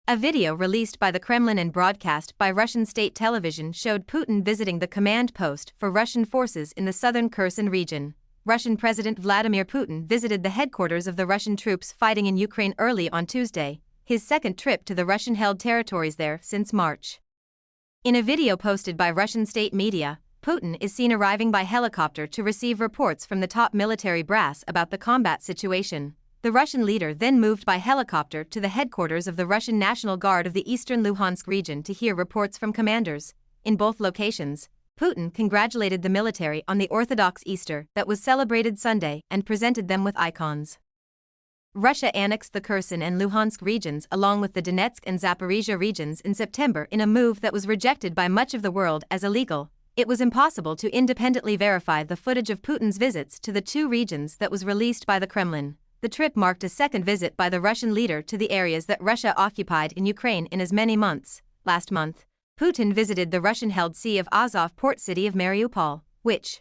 A video released by the Kremlin and broadcast by Russian state television showed Putin visiting the command post for Russian forces in the southern Kherson region. Russian President Vladimir Putin visited the headquarters of the Russian troops fighting in Ukraine early on Tuesday, his second trip to the Russian-held territories there since March. In a video posted by Russian state media, Putin is seen arriving by helicopter to receive reports from the top military brass about the combat situation. The Russian leader then moved by helicopter to the headquarters of the Russian National Guard of the eastern Luhansk region to hear reports from commanders. In both locations, Putin congratulated the military on the Orthodox Easter that was celebrated Sunday and presented them with icons. Russia annexed the Kherson and Luhansk regions along with the Donetsk and Zaporizhia regions in September in a move that was rejected by much of the world as illegal. It was impossible to independently verify the footage of Putin's visits to the two regions that was released by the Kremlin. The trip marked a second visit by the Russian leader to the areas that Russia occupied in Ukraine in as many months. Last month, Putin visited the Russian-held Sea of Azov port city of Mariupol, which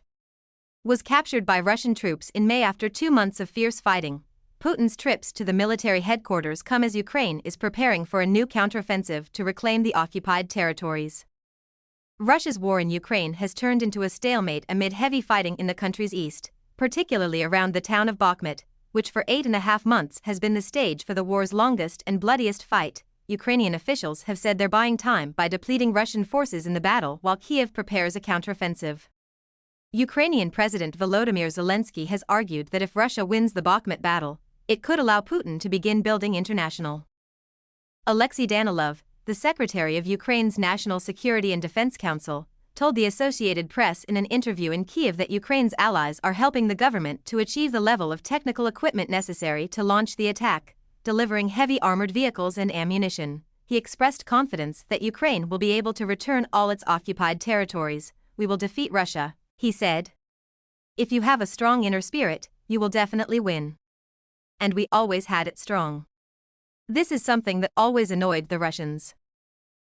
was captured by Russian troops in May after 2 months of fierce fighting. Putin's trips to the military headquarters come as Ukraine is preparing for a new counteroffensive to reclaim the occupied territories. Russia's war in Ukraine has turned into a stalemate amid heavy fighting in the country's east, particularly around the town of Bakhmut, which for 8.5 months has been the stage for the war's longest and bloodiest fight. Ukrainian officials have said they're buying time by depleting Russian forces in the battle while Kiev prepares a counteroffensive. Ukrainian President Volodymyr Zelensky has argued that if Russia wins the Bakhmut battle, it could allow Putin to begin building international. Alexei Danilov, the secretary of Ukraine's National Security and Defense Council, told the Associated Press in an interview in Kiev that Ukraine's allies are helping the government to achieve the level of technical equipment necessary to launch the attack, delivering heavy armored vehicles and ammunition. He expressed confidence that Ukraine will be able to return all its occupied territories. "We will defeat Russia," he said. "If you have a strong inner spirit, you will definitely win. And we always had it strong." This is something that always annoyed the Russians.